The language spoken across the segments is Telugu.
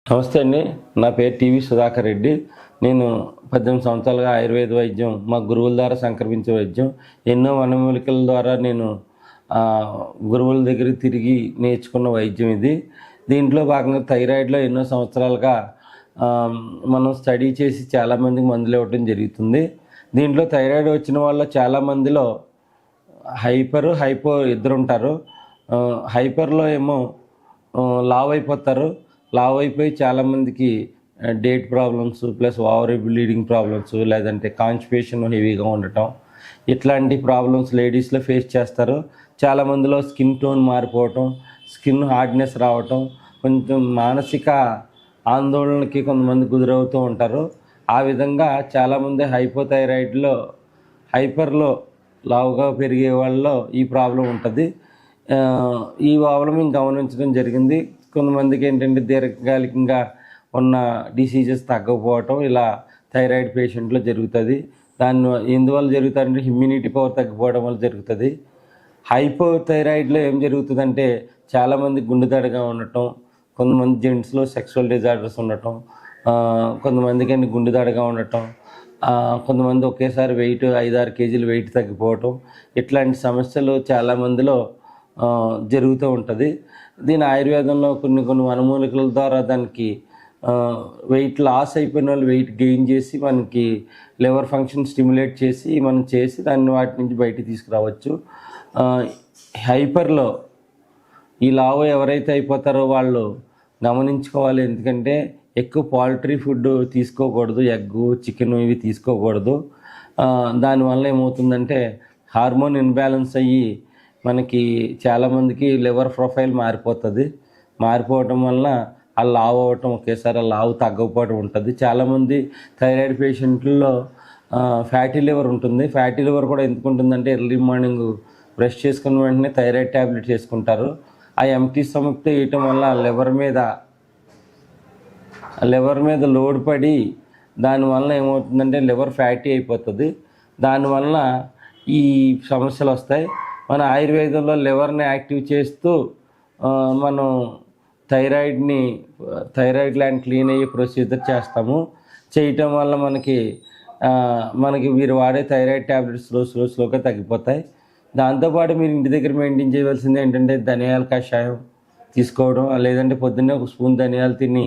నమస్తే అండి. నా పేరు టీవీ సుధాకర్ రెడ్డి. నేను 18 సంవత్సరాలుగా ఆయుర్వేద వైద్యం మా గురువుల ద్వారా సంక్రమించే వైద్యం. ఎన్నో వనమూలికల ద్వారా నేను గురువుల దగ్గరికి తిరిగి నేర్చుకున్న వైద్యం ఇది. దీంట్లో భాగంగా థైరాయిడ్లో ఎన్నో సంవత్సరాలుగా మనం స్టడీ చేసి చాలామందికి మందులు ఇవ్వడం జరుగుతుంది. దీంట్లో థైరాయిడ్ వచ్చిన వాళ్ళ చాలామందిలో హైపో ఇద్దరు ఉంటారు. హైపర్లో ఏమో లావ్ అయిపోతారు. లావ్ అయిపోయి చాలామందికి date problems plus ovary bleeding problems, లేదంటే కాన్స్టిపేషన్ హెవీగా ఉండటం, ఇట్లాంటి ప్రాబ్లమ్స్ లేడీస్లో ఫేస్ చేస్తారు. చాలామందిలో స్కిన్ టోన్ మారిపోవటం, స్కిన్ హార్డ్నెస్ రావటం, కొంచెం మానసిక ఆందోళనకి కొంతమంది గురవుతూ ఉంటారు. ఆ విధంగా చాలామంది హైపర్లో లావుగా పెరిగే వాళ్ళలో ఈ ప్రాబ్లం ఉంటుంది. ఈ ప్రాబ్లం గమనించడం జరిగింది. కొంతమందికి ఏంటంటే దీర్ఘకాలికంగా ఉన్న డిసీజెస్ తగ్గకపోవటం ఇలా థైరాయిడ్ పేషెంట్లో జరుగుతుంది. ఎందువల్ల జరుగుతుందంటే ఇమ్యూనిటీ పవర్ తగ్గిపోవడం వల్ల జరుగుతుంది. హైపోథైరాయిడ్లో ఏం జరుగుతుందంటే చాలామంది గుండెదడగా ఉండటం, కొంతమంది జెంట్స్లో సెక్షువల్ డిజార్డర్స్ ఉండటం, కొంతమందికి గుండెదడగా ఉండటం, కొంతమంది ఒకేసారి వెయిట్ 5-6 కేజీలు వెయిట్ తగ్గిపోవటం, ఇట్లాంటి సమస్యలు చాలామందిలో జరుగుతూ ఉంటుంది. దీని ఆయుర్వేదంలో కొన్ని వనమూలికల ద్వారా దానికి వెయిట్ లాస్ అయిపోయిన వాళ్ళు వెయిట్ గెయిన్ చేసి మనకి లివర్ ఫంక్షన్ స్టిమ్యులేట్ చేసి దాన్ని వాటి నుంచి బయటికి తీసుకురావచ్చు. హైపర్లో ఈ లావు ఎవరైతే అయిపోతారో వాళ్ళు గమనించుకోవాలి. ఎందుకంటే ఎక్కువ పౌల్ట్రీ ఫుడ్ తీసుకోకూడదు, ఎగ్గు చికెన్ ఇవి తీసుకోకూడదు. దానివల్ల ఏమవుతుందంటే హార్మోన్ ఇన్బ్యాలెన్స్ అయ్యి మనకి చాలామందికి లివర్ ప్రొఫైల్ మారిపోవటం వలన ఆ లావు అవ్వటం, ఒకేసారి ఆ లావు తగ్గకపోవడం ఉంటుంది. చాలామంది థైరాయిడ్ పేషెంట్లలో ఫ్యాటీ లివర్ ఉంటుంది. ఫ్యాటీ లివర్ కూడా ఎందుకు ఉంటుందంటే ఎర్లీ మార్నింగ్ బ్రష్ చేసుకున్న వెంటనే థైరాయిడ్ ట్యాబ్లెట్ చేసుకుంటారు. ఆ ఎంటీ స్టమక్తో వేయటం వల్ల లివర్ మీద లోడ్ పడి దానివల్ల ఏమవుతుందంటే లివర్ ఫ్యాటీ అయిపోతుంది. దానివల్ల ఈ సమస్యలు వస్తాయి. మన ఆయుర్వేదంలో లివర్ని యాక్టివ్ చేస్తూ మనం థైరాయిడ్ గ్లాండ్ క్లీన్ అయ్యే ప్రొసీజర్ చేస్తాము. చేయటం వల్ల మనకి మీరు వాడే థైరాయిడ్ ట్యాబ్లెట్స్ స్లోగా తగ్గిపోతాయి. దాంతోపాటు మీరు ఇంటి దగ్గర మెయింటైన్ చేయవలసింది ఏంటంటే ధనియాల కషాయం తీసుకోవడం, లేదంటే పొద్దున్నే ఒక స్పూన్ ధనియాలు తిని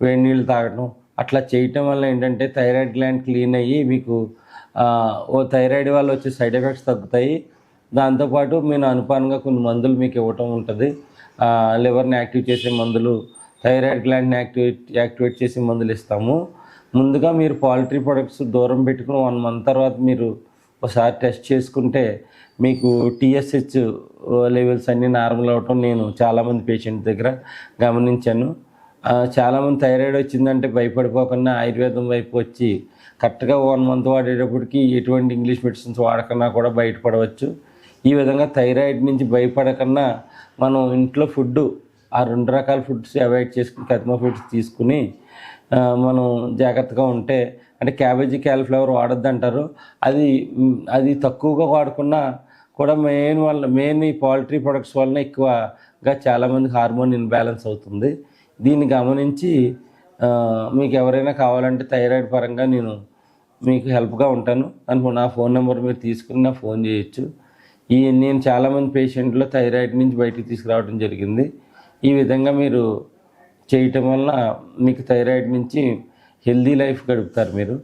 వేడి నీళ్ళు తాగడం. అట్లా చేయటం వల్ల ఏంటంటే థైరాయిడ్ గ్లాండ్ క్లీన్ అయ్యి మీకు థైరాయిడ్ వల్ల వచ్చే సైడ్ ఎఫెక్ట్స్ తగ్గుతాయి. దాంతోపాటు మేము అనుపానంగా కొన్ని మందులు మీకు ఇవ్వటం ఉంటుంది. లివర్ని యాక్టివ్ చేసే మందులు, థైరాయిడ్ గ్లాండ్ని యాక్టివేట్ చేసే మందులు ఇస్తాము. ముందుగా మీరు పౌల్ట్రీ ప్రొడక్ట్స్ దూరం పెట్టుకుని 1 month తర్వాత మీరు ఒకసారి టెస్ట్ చేసుకుంటే మీకు TSH లెవెల్స్ అన్నీ నార్మల్ అవ్వటం నేను చాలామంది పేషెంట్ దగ్గర గమనించాను. చాలామంది థైరాయిడ్ వచ్చిందంటే భయపడిపోకుండా ఆయుర్వేదం వైపు వచ్చి కరెక్ట్గా 1 month వాడేటప్పటికి ఎటువంటి ఇంగ్లీష్ మెడిసిన్స్ వాడకన్నా కూడా బయటపడవచ్చు. ఈ విధంగా థైరాయిడ్ నుంచి భయపడకన్నా మనం ఇంట్లో ఫుడ్ ఆ 2 రకాల ఫుడ్స్ అవాయిడ్ చేసుకుని కతిమ ఫుడ్స్ తీసుకుని మనం జాగ్రత్తగా ఉంటే, అంటే క్యాబేజీ క్యాలీఫ్లవర్ వాడొద్దు అంటారు. అది తక్కువగా వాడకున్నా కూడా మెయిన్ ఈ పౌల్ట్రీ ప్రొడక్ట్స్ వలన ఎక్కువగా చాలామందికి హార్మోన్ ఇన్బ్యాలెన్స్ అవుతుంది. దీన్ని గమనించి మీకు ఎవరైనా కావాలంటే థైరాయిడ్ పరంగా నేను మీకు హెల్ప్గా ఉంటాను. నా ఫోన్ నెంబర్ మీరు తీసుకుని నా ఫోన్ చేయొచ్చు. నేను చాలామంది పేషెంట్లో థైరాయిడ్ నుంచి బయటికి తీసుకురావడం జరిగింది. ఈ విధంగా మీరు చేయటం వల్ల మీకు థైరాయిడ్ నుంచి హెల్దీ లైఫ్ గడుపుతారు మీరు.